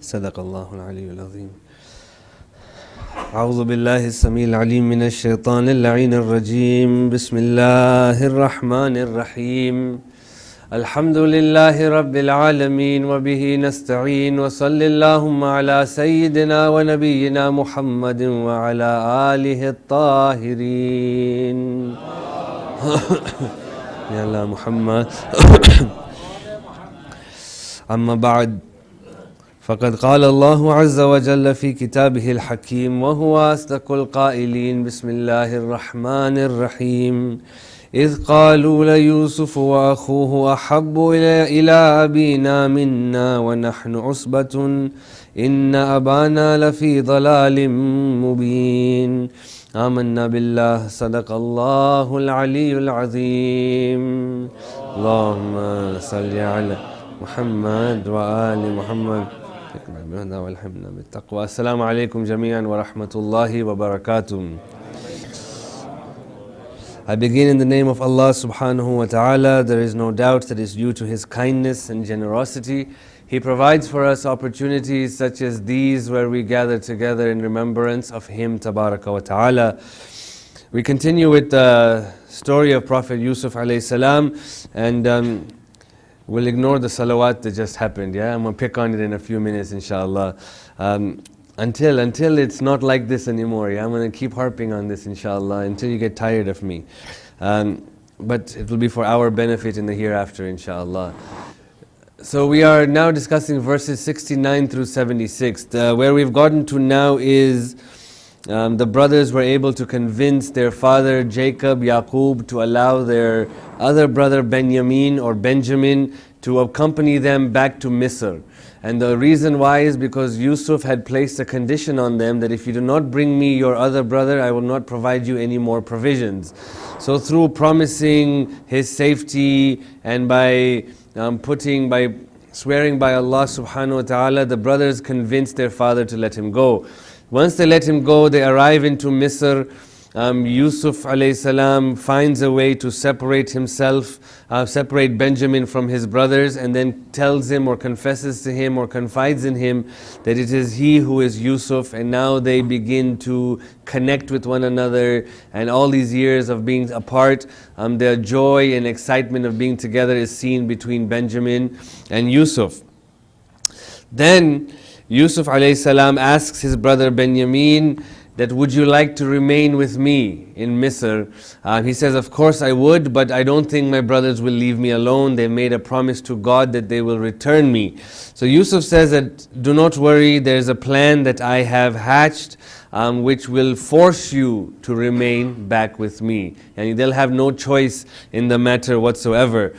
صدق الله العلي العظيم. أعوذ بالله السميع العليم من الشيطان اللعين الرجيم. بسم الله الرحمن الرحيم. الحمد لله رب العالمين وبه نستعين وصل اللهم على سيدنا ونبينا محمد وعلى آله الطاهرين. يا الله محمد. أما بعد، فقد قال الله عز وجل في كتابه الحكيم وهو أصدق القائلين. بسم الله الرحمن الرحيم. إذ قالوا ليوسف وأخوه أحب إلى أبينا منا ونحن عصبة إن أبانا لفي ضلال مبين. آمنا بالله. صدق الله العلي العظيم. اللهم صل على محمد وآل محمد والحمد بالتقوى. السلام عليكم جميعا ورحمة الله وبركاته. I begin in the name of Allah subhanahu wa ta'ala. There is no doubt that is due to His kindness and generosity. He provides for us opportunities such as these where we gather together in remembrance of Him tabaraka wa ta'ala. We continue with the story of Prophet Yusuf alayhi salam, and we'll ignore the salawat that just happened. I'm going to pick on it in a few minutes inshallah. Until it's not like this anymore. I'm going to keep harping on this inshallah until you get tired of me. But it will be for our benefit in the hereafter inshallah. So we are now discussing verses 69 through 76. Where we've gotten to now is the brothers were able to convince their father Jacob, Yaqub, to allow their other brother Benjamin to accompany them back to Misr. And the reason why is because Yusuf had placed a condition on them that if you do not bring me your other brother, I will not provide you any more provisions. So through promising his safety and by swearing by Allah subhanahu wa ta'ala, the brothers convinced their father to let him go. Once they let him go, they arrive into Misr. Yusuf alayhi salam finds a way to separate Benjamin from his brothers, and then tells him or confesses to him or confides in him that it is he who is Yusuf, and now they begin to connect with one another, and all these years of being apart, their joy and excitement of being together is seen between Benjamin and Yusuf. Then Yusuf alayhi salam asks his brother Benjamin that, would you like to remain with me in Misr? He says, of course I would, but I don't think my brothers will leave me alone. They made a promise to God that they will return me. So Yusuf says that, do not worry, there's a plan that I have hatched which will force you to remain back with me. And they'll have no choice in the matter whatsoever.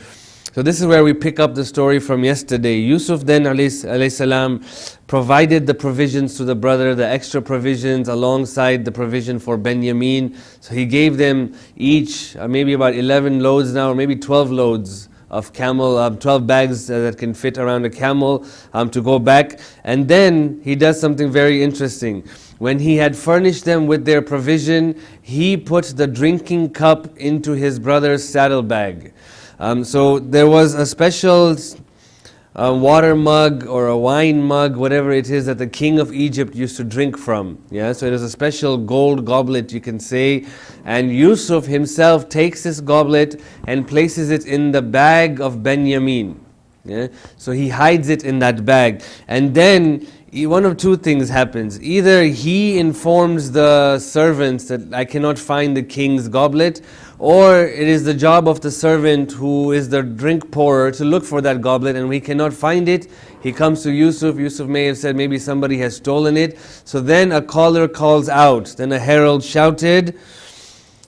So this is where we pick up the story from yesterday. Yusuf then alayhi salam provided the provisions to the brother, the extra provisions alongside the provision for Benjamin. So he gave them each maybe about 11 loads now, or maybe 12 loads of camel, 12 bags that can fit around a camel to go back. And then he does something very interesting. When he had furnished them with their provision, he put the drinking cup into his brother's saddlebag. So there was a special water mug or a wine mug, whatever it is, that the king of Egypt used to drink from. So it is a special gold goblet, you can say. And Yusuf himself takes this goblet and places it in the bag of Benjamin. So he hides it in that bag. And then one of two things happens. Either he informs the servants that I cannot find the king's goblet, or it is the job of the servant who is the drink pourer to look for that goblet, and we cannot find it. He comes to Yusuf. Yusuf may have said maybe somebody has stolen it. So then a caller calls out. Then a herald shouted,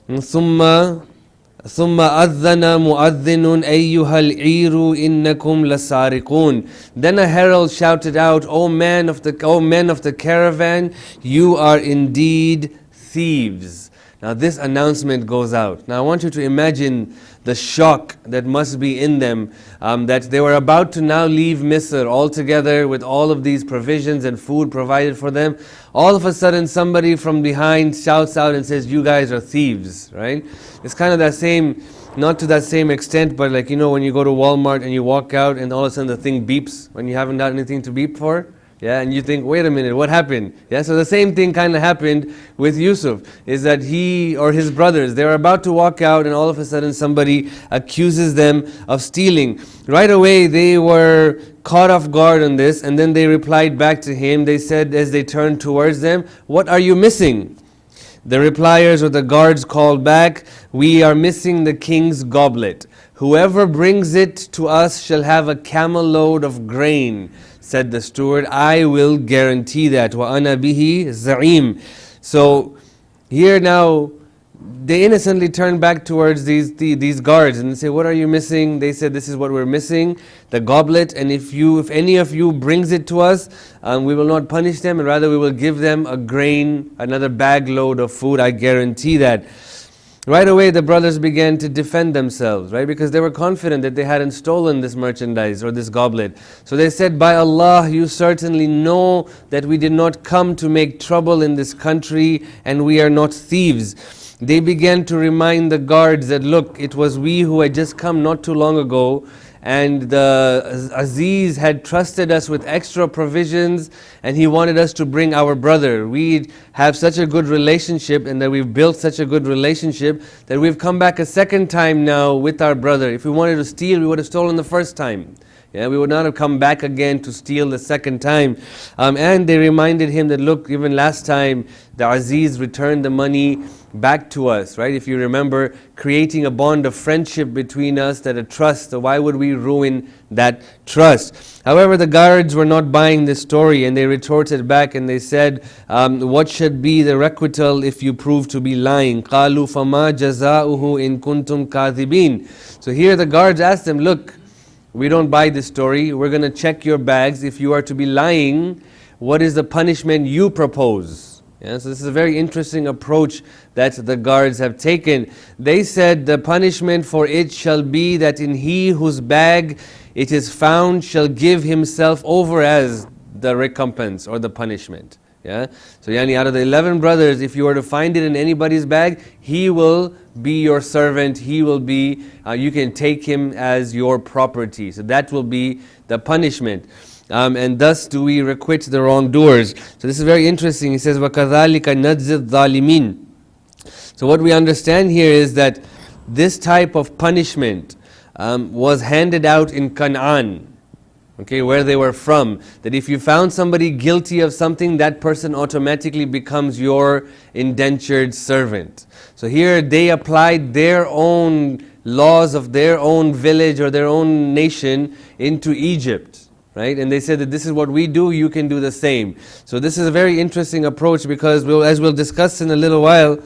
ثم أذن مؤذن أيها العير إنكم لسارقون. Then a herald shouted out, O men of the caravan, you are indeed thieves. Now this announcement goes out. Now I want you to imagine the shock that must be in them, that they were about to now leave Misr altogether with all of these provisions and food provided for them. All of a sudden somebody from behind shouts out and says, you guys are thieves, right? It's kind of that same not to that same extent, but like, when you go to Walmart and you walk out and all of a sudden the thing beeps when you haven't done anything to beep for. Yeah, and you think, wait a minute, what happened? Yeah, so the same thing kind of happened with Yusuf, is that he or his brothers, they were about to walk out and all of a sudden somebody accuses them of stealing. Right away they were caught off guard on this, and then they replied back to him. They said as they turned towards them, what are you missing? The repliers or the guards called back, we are missing the king's goblet. Whoever brings it to us shall have a camel load of grain. Said the steward, I will guarantee that. وَأَنَا بِهِ زَعِيمٌ. So here now, they innocently turn back towards these guards and say, what are you missing? They said, this is what we're missing, the goblet, and if any of you brings it to us, we will not punish them, and rather we will give them a grain, another bag load of food, I guarantee that. Right away the brothers began to defend themselves, right? Because they were confident that they hadn't stolen this merchandise or this goblet. So they said, by Allah, you certainly know that we did not come to make trouble in this country and we are not thieves. They began to remind the guards that, look, it was we who had just come not too long ago, and the Aziz had trusted us with extra provisions and he wanted us to bring our brother. We have such a good relationship and that we've built such a good relationship that we've come back a second time now with our brother. If we wanted to steal, we would have stolen the first time. Yeah, we would not have come back again to steal the second time. And they reminded him that, look, even last time the Aziz returned the money back to us, right? If you remember, creating a bond of friendship between us, that a trust, so why would we ruin that trust? However, the guards were not buying this story, and they retorted back and they said, what should be the requital if you prove to be lying? قَالُوا فَمَا جَزَاؤُهُ إِن كُنْتُمْ كَاذِبِينَ. So here the guards asked them, look, we don't buy this story, we're going to check your bags. If you are to be lying, what is the punishment you propose? Yeah, so this is a very interesting approach that the guards have taken. They said the punishment for it shall be that in he whose bag it is found shall give himself over as the recompense or the punishment. Yeah. So out of the 11 brothers, if you were to find it in anybody's bag, he will be your servant, he will be, you can take him as your property. So that will be the punishment. And thus do we requite the wrongdoers. So this is very interesting. He says, وَكَذَلِكَ نَجْزِي الظَّالِمِينَ. So what we understand here is that this type of punishment was handed out in Canaan. Okay, where they were from, that if you found somebody guilty of something, that person automatically becomes your indentured servant. So here they applied their own laws of their own village or their own nation into Egypt, right? And they said that this is what we do, you can do the same. So this is a very interesting approach, because as we'll discuss in a little while,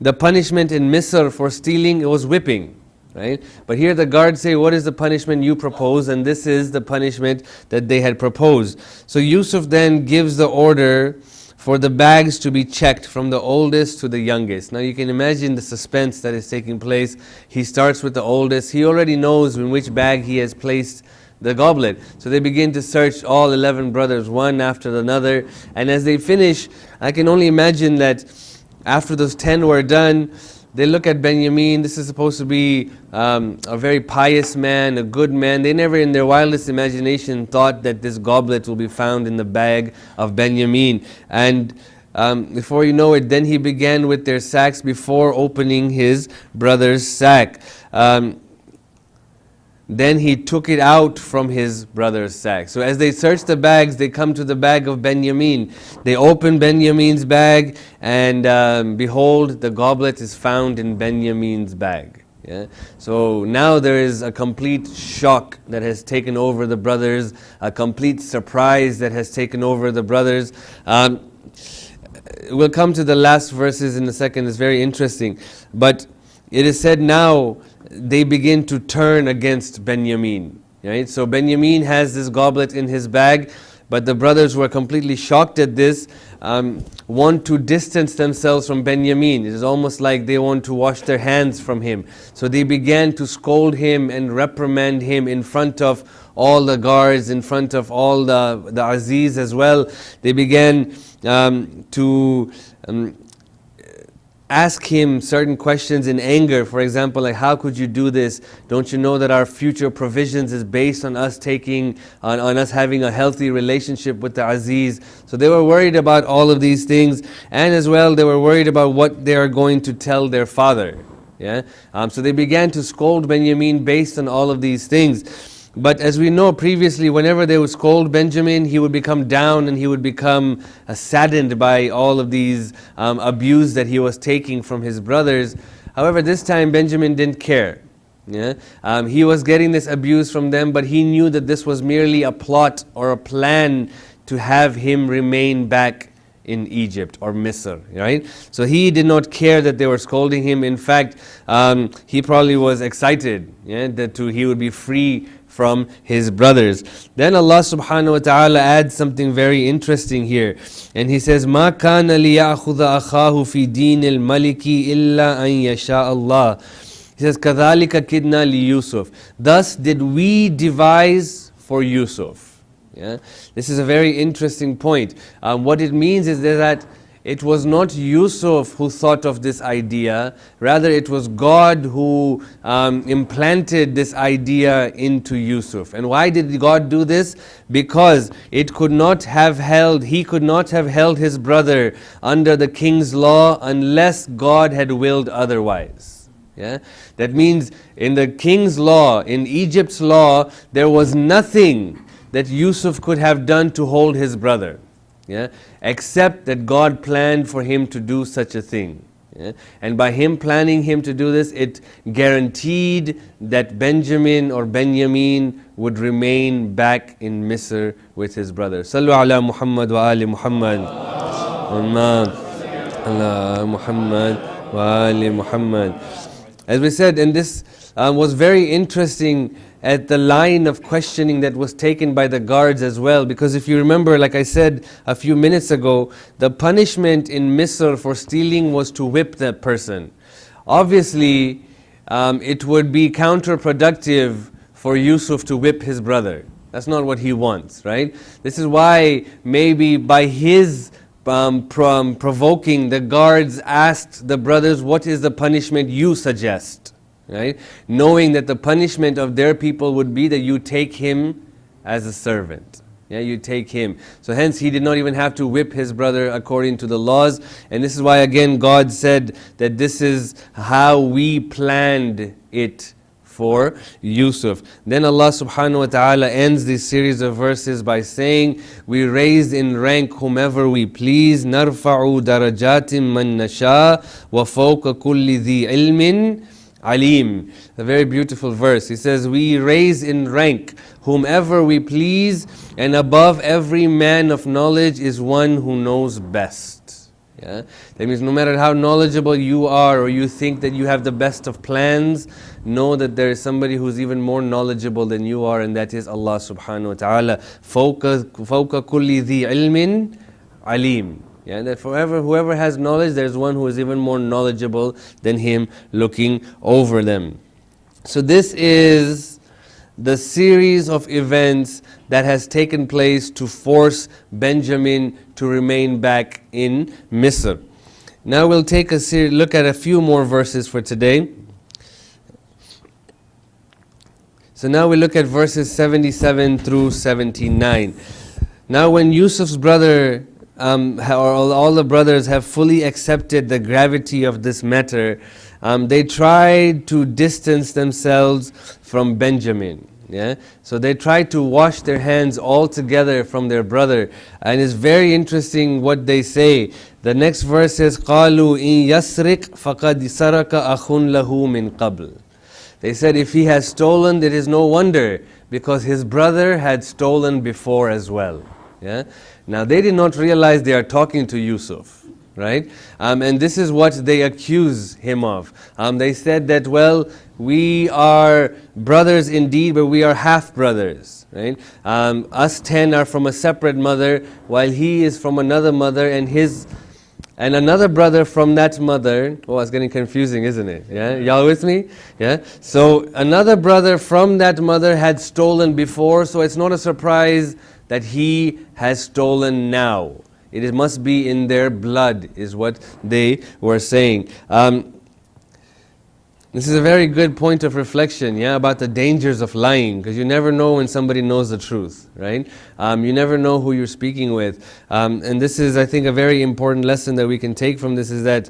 the punishment in Misr for stealing, it was whipping. Right? But here the guards say, what is the punishment you propose? And this is the punishment that they had proposed. So Yusuf then gives the order for the bags to be checked from the oldest to the youngest. Now you can imagine the suspense that is taking place. He starts with the oldest. He already knows in which bag he has placed the goblet. So they begin to search all 11 brothers, one after another. And as they finish, I can only imagine that after those 10 were done, they look at Benjamin. This is supposed to be a very pious man, a good man. They never in their wildest imagination thought that this goblet will be found in the bag of Benjamin. And before you know it, then he began with their sacks before opening his brother's sack. Then he took it out from his brother's sack. So as they search the bags, they come to the bag of Benjamin. They open Benjamin's bag, and behold, the goblet is found in Benjamin's bag. Yeah? So now there is a complete shock that has taken over the brothers, a complete surprise that has taken over the brothers. We'll come to the last verses in a second. It's very interesting. But it is said now, they begin to turn against Benjamin. Right? So Benjamin has this goblet in his bag, but the brothers were completely shocked at this, want to distance themselves from Benjamin. It is almost like they want to wash their hands from him. So they began to scold him and reprimand him in front of all the guards, in front of all the Aziz as well. They began to ask him certain questions in anger. For example, like, how could you do this? Don't you know that our future provisions is based on us on us having a healthy relationship with the Aziz? So they were worried about all of these things, and as well they were worried about what they are going to tell their father. Yeah. So they began to scold Benjamin based on all of these things. But as we know previously, whenever they would scold Benjamin, he would become down and he would become saddened by all of these abuse that he was taking from his brothers. However, this time Benjamin didn't care. Yeah? He was getting this abuse from them, but he knew that this was merely a plot or a plan to have him remain back in Egypt or Misr, right? So he did not care that they were scolding him. In fact, he probably was excited, yeah, that he would be free from his brothers. Then Allah subhanahu wa ta'ala adds something very interesting here. And He says, مَا كَانَ لِيَأْخُذَ أَخَاهُ فِي دِينِ الْمَلِكِ إِلَّا أَن يَشَاءَ اللَّهُ. He says, كَذَلِكَ كِدْنَا لِيُوسُف. Thus did we devise for Yusuf. Yeah? This is a very interesting point. What it means is that it was not Yusuf who thought of this idea, rather it was God who implanted this idea into Yusuf. And why did God do this? Because he could not have held his brother under the king's law unless God had willed otherwise. Yeah? That means in the king's law, in Egypt's law, there was nothing that Yusuf could have done to hold his brother. Yeah? Except that God planned for him to do such a thing. Yeah? And by him planning him to do this, it guaranteed that Benjamin would remain back in Misr with his brother. Sallu ala Muhammad wa ali Muhammad. Ala Muhammad wa ali Muhammad. As we said, and this was very interesting at the line of questioning that was taken by the guards as well, because if you remember, like I said a few minutes ago, the punishment in Misr for stealing was to whip that person. Obviously, it would be counterproductive for Yusuf to whip his brother. That's not what he wants, right? This is why maybe by his provoking, the guards asked the brothers, what is the punishment you suggest? Right? Knowing that the punishment of their people would be that you take him as a servant. Yeah, you take him. So hence he did not even have to whip his brother according to the laws. And this is why again God said that this is how we planned it for Yusuf. Then Allah subhanahu wa ta'ala ends this series of verses by saying, we raise in rank whomever we please, نَرْفَعُ دَرَجَاتٍ مَنْ نَشَاءُ وَفَوْقَ كُلِّ ذِي عِلْمٍ Alim. A very beautiful verse. He says, we raise in rank whomever we please, and above every man of knowledge is one who knows best. Yeah? That means no matter how knowledgeable you are, or you think that you have the best of plans, know that there is somebody who's even more knowledgeable than you are, and that is Allah subhanahu wa ta'ala. فَوْقَ كُلِّ ذِي عِلْمٍ Alim. Yeah, that whoever has knowledge, there's one who is even more knowledgeable than him looking over them. So this is the series of events that has taken place to force Benjamin to remain back in Misr. Now we'll take a look at a few more verses for today. So now we look at verses 77 through 79. Now when Yusuf's brother all the brothers have fully accepted the gravity of this matter, they tried to distance themselves from Benjamin. Yeah? So they tried to wash their hands altogether from their brother. And it's very interesting what they say. The next verse says, قَالُوا إِن يَسْرِقْ فَقَدْ سَرَكَ أَخٌ لَهُ مِنْ قَبْلِ. They said if he has stolen, it is no wonder, because his brother had stolen before as well. Yeah? Now they did not realize they are talking to Yusuf, right? And this is what they accuse him of. They said that, well, we are brothers indeed, but we are half brothers, right? Us 10 are from a separate mother, while he is from another mother, and another brother from that mother. Oh, it's getting confusing, isn't it? Yeah, y'all with me? Yeah. So another brother from that mother had stolen before, so it's not a surprise that he has stolen now. It must be in their blood, is what they were saying. This is a very good point of reflection, about the dangers of lying, because you never know when somebody knows the truth, right? You never know who you're speaking with. And this is, I think, a very important lesson that we can take from this, is that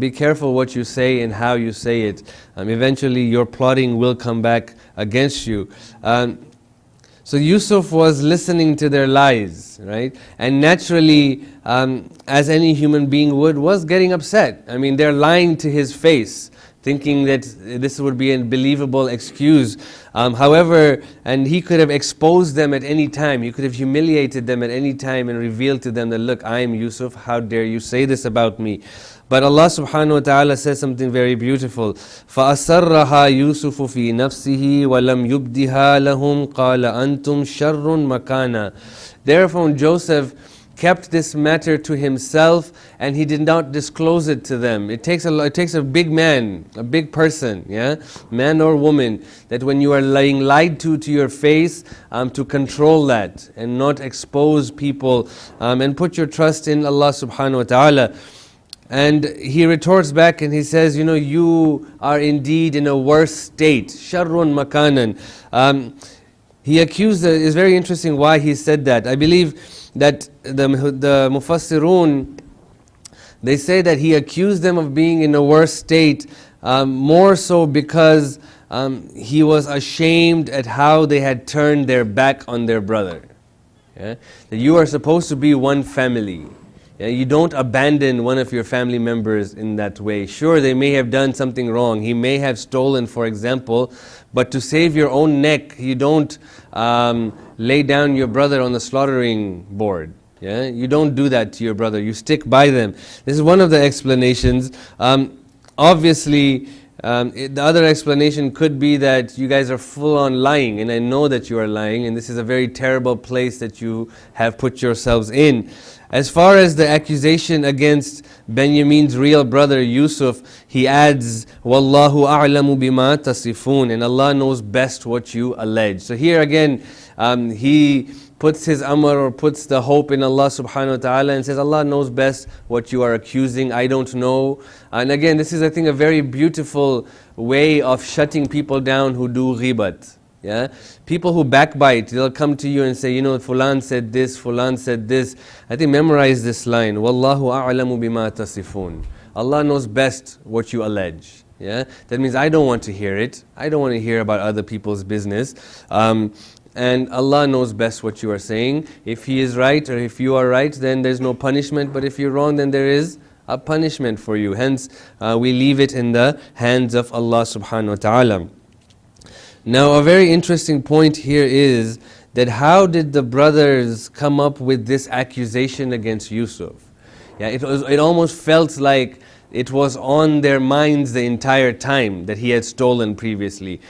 be careful what you say and how you say it. Eventually your plotting will come back against you. So Yusuf was listening to their lies, right? And naturally, as any human being would, was getting upset. I mean, they're lying to his face, thinking that this would be a believable excuse. However, and he could have exposed them at any time. He could have humiliated them at any time and revealed to them that, look, I am Yusuf, how dare you say this about me? But Allah subhanahu wa ta'ala says something very beautiful. فَأَسَرَّهَا يُوسُفُ فِي نَفْسِهِ وَلَمْ يُبْدِهَا لَهُمْ قَالَ أَنْتُمْ شَرٌّ مَكَانًا. Therefore Joseph kept this matter to himself, and he did not disclose it to them. It takes a big man, a big person, man or woman, that when you are lied to your face, to control that and not expose people, and put your trust in Allah subhanahu wa ta'ala. And he retorts back and he says, you are indeed in a worse state. Sharrun makanan. He accused, it's very interesting why he said that. I believe that the Mufassirun, they say that he accused them of being in a worse state, more so because he was ashamed at how they had turned their back on their brother. That you are supposed to be one family. You don't abandon one of your family members in that way. Sure, they may have done something wrong. He may have stolen, for example, but to save your own neck, you don't lay down your brother on the slaughtering board. You don't do that to your brother. You stick by them. This is one of the explanations. Obviously, the other explanation could be that you guys are full on lying, and I know that you are lying, and this is a very terrible place that you have put yourselves in. As far as the accusation against Benjamin's real brother Yusuf, he adds, Wallahu a'lamu bima tasifun, and Allah knows best what you allege. So here again, he puts his amr, or puts the hope in Allah subhanahu wa ta'ala, and says, Allah knows best what you are accusing, I don't know. And again, this is, I think, a very beautiful way of shutting people down who do ghibat. People who backbite, they'll come to you and say, Fulan said this, Fulan said this. I think memorize this line, Wallahu a'lamu bima tasifun. Allah knows best what you allege. That means I don't want to hear it. I don't want to hear about other people's business. And Allah knows best what you are saying. If He is right, or if you are right, then there's no punishment. But if you're wrong, then there is a punishment for you. Hence, we leave it in the hands of Allah subhanahu wa ta'ala. Now, a very interesting point here is that how did the brothers come up with this accusation against Yusuf? It almost felt like it was on their minds the entire time that he had stolen previously,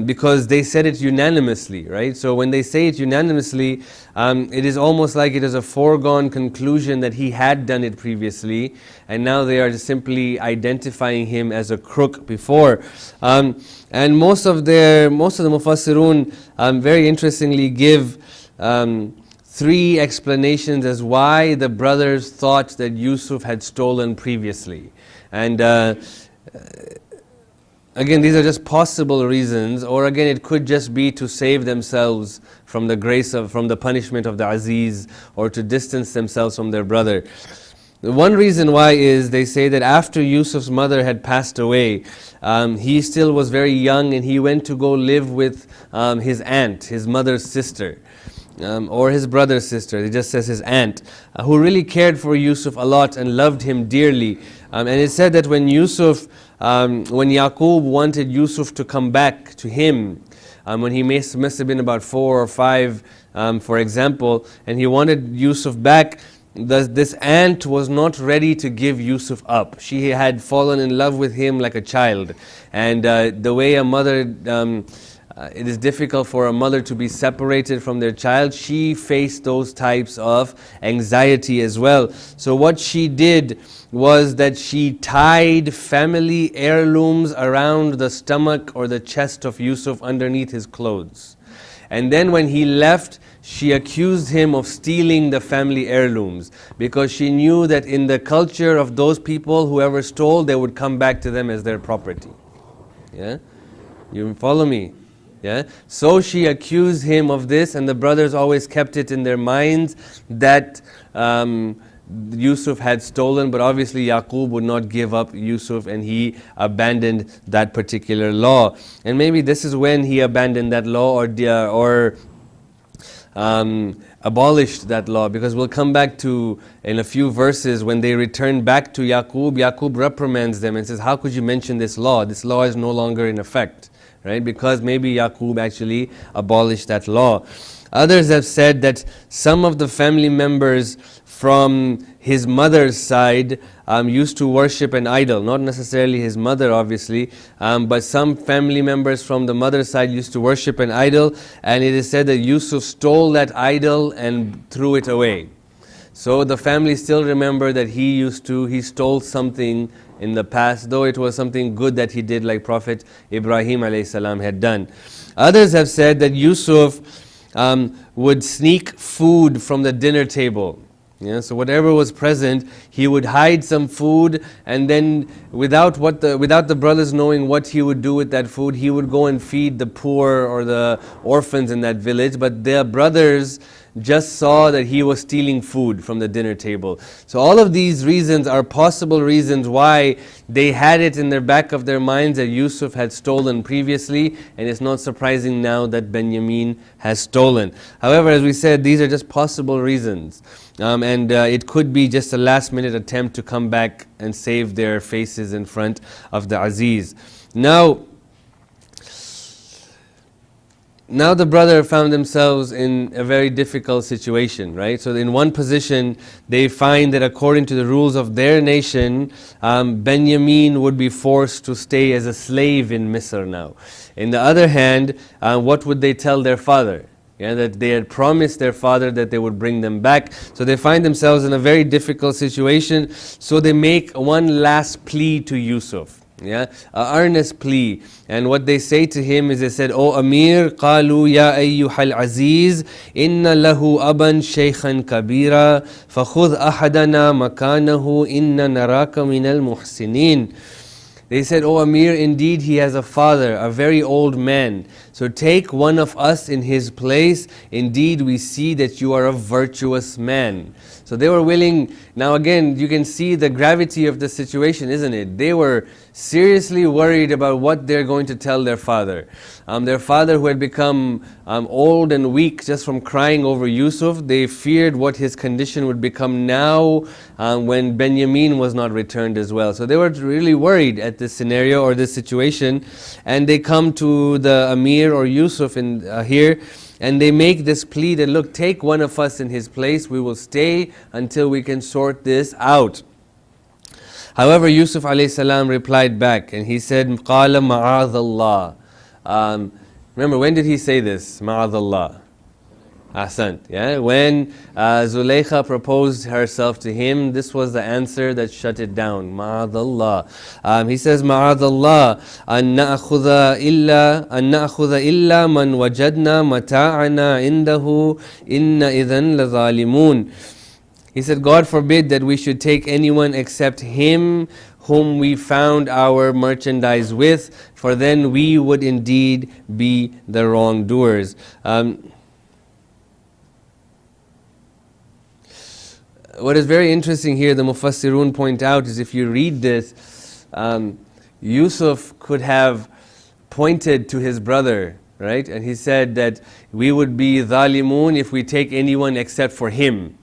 because they said it unanimously, right? So when they say it unanimously, it is almost like it is a foregone conclusion that he had done it previously, and now they are just simply identifying him as a crook before. And most of the Mufassirun very interestingly give 3 explanations as why the brothers thought that Yusuf had stolen previously. And again, these are just possible reasons, or again, it could just be to save themselves from the punishment of the Aziz, or to distance themselves from their brother. One reason why is they say that after Yusuf's mother had passed away, he still was very young, and he went to go live with his aunt, his mother's sister. Or his brother's sister, it just says his aunt, who really cared for Yusuf a lot and loved him dearly. And it said that when Yaqub wanted Yusuf to come back to him, when he must have been about 4 or 5, for example, and he wanted Yusuf back, this aunt was not ready to give Yusuf up. She had fallen in love with him like a child. And the way a mother... it is difficult for a mother to be separated from their child. She faced those types of anxiety as well. So what she did was that she tied family heirlooms around the stomach or the chest of Yusuf underneath his clothes. And then when he left, she accused him of stealing the family heirlooms, because she knew that in the culture of those people, whoever stole, they would come back to them as their property. Yeah? You follow me? Yeah? So she accused him of this, and the brothers always kept it in their minds that Yusuf had stolen, but obviously Yaqub would not give up Yusuf, and he abandoned that particular law. And maybe this is when he abandoned that law, or abolished that law, because we'll come back to in a few verses when they return back to Yaqub. Yaqub reprimands them and says, how could you mention this law? This law is no longer in effect, right? Because maybe Yaqub actually abolished that law. Others have said that some of the family members from his mother's side used to worship an idol. Not necessarily his mother, obviously, but some family members from the mother's side used to worship an idol, and it is said that Yusuf stole that idol and threw it away. So the family still remember that he stole something in the past, though it was something good that he did, like Prophet Ibrahim alayhi salam had done. Others have said that Yusuf would sneak food from the dinner table. Yeah, so whatever was present, he would hide some food, and then without the brothers knowing what he would do with that food, he would go and feed the poor or the orphans in that village. But their brothers just saw that he was stealing food from the dinner table. So all of these reasons are possible reasons why they had it in their back of their minds that Yusuf had stolen previously, and it's not surprising now that Benjamin has stolen. However, as we said, these are just possible reasons. And it could be just a last minute attempt to come back and save their faces in front of the Aziz. Now the brother found themselves in a very difficult situation, right? So in one position, they find that according to the rules of their nation, Benjamin would be forced to stay as a slave in Misr now. In the other hand, what would they tell their father? Yeah, that they had promised their father that they would bring them back. So they find themselves in a very difficult situation. So they make one last plea to Yusuf. Yeah, an earnest plea. And what they say to him is, they said, O Amir, قالوا يا أيها العزيز إن له أبا شيخا كبيرا فخذ أحدنا مكانه إن نراك من المحسنين. They said, O Amir, indeed he has a father, a very old man. So take one of us in his place. Indeed we see that you are a virtuous man. So they were willing. Now again, you can see the gravity of the situation, isn't it? They were seriously worried about what they're going to tell their father. Their father, who had become old and weak just from crying over Yusuf, they feared what his condition would become now when Benjamin was not returned as well. So they were really worried at this scenario or this situation, and they come to the Amir or Yusuf here, and they make this plea that, look, take one of us in his place, we will stay until we can sort this out. However, Yusuf alayhi salam replied back, and he said, قَالَ مَعَاذَ اللَّهِ. Remember, when did he say this? مَعَاذَ اللَّهِ. Ahsant. Yeah? When Zulaykha proposed herself to him, this was the answer that shut it down. مَعَاذَ اللَّهِ. He says, مَعَاذَ اللَّهِ أَن نَأْخُذَ إِلَّا مَنْ وَجَدْنَا مَتَاعَنَا عِنْدَهُ إِنَّ إِذًا لَظَالِمُونَ. He said, God forbid that we should take anyone except him whom we found our merchandise with, for then we would indeed be the wrongdoers. What is very interesting here, the Mufassirun point out, is if you read this, Yusuf could have pointed to his brother, right? And he said that we would be dhalimun if we take anyone except for him.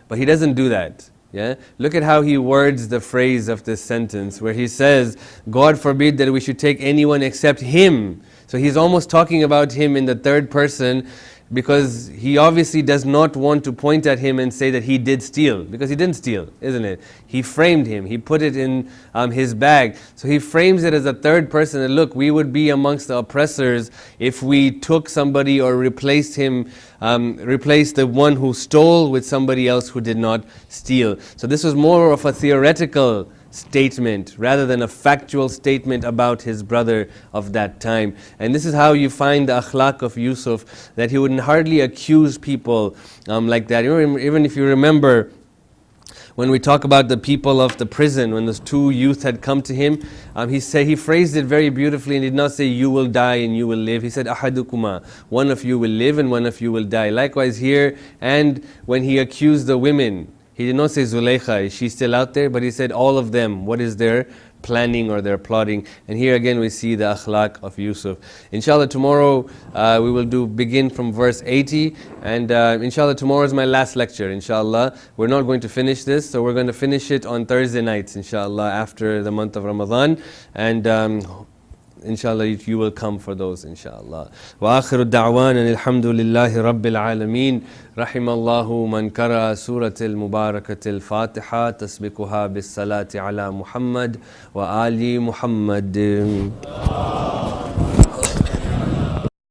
But he doesn't do that. Yeah? Look at how he words the phrase of this sentence, where he says, God forbid that we should take anyone except him. So he's almost talking about him in the third person, because he obviously does not want to point at him and say that he did steal, because he didn't steal, isn't it? He framed him, he put it in his bag. So he frames it as a third person, and look, we would be amongst the oppressors if we took somebody or replaced him, replaced the one who stole with somebody else who did not steal. So this was more of a theoretical statement rather than a factual statement about his brother of that time. And this is how you find the akhlaq of Yusuf, that he would hardly accuse people like that. Even if you remember, when we talk about the people of the prison, when those two youth had come to him, he phrased it very beautifully and did not say, you will die and you will live. He said, ahadukuma, one of you will live and one of you will die. Likewise here, and when he accused the women, he did not say Zulaykha, is she still out there? But he said all of them, what is their planning or their plotting. And here again we see the akhlaq of Yusuf. Inshallah tomorrow we will begin from verse 80, and inshallah tomorrow is my last lecture. Inshallah we're not going to finish this, so we're going to finish it on Thursday nights inshallah after the month of Ramadan, and inshallah you will come for those inshallah. Wa akhiru da'wan alhamdulillahi rabbil alameen. Rahimallahu man qara surat al-mubarakat al-Fatiha tasbiquha bis salati ala Muhammad wa ali Muhammad.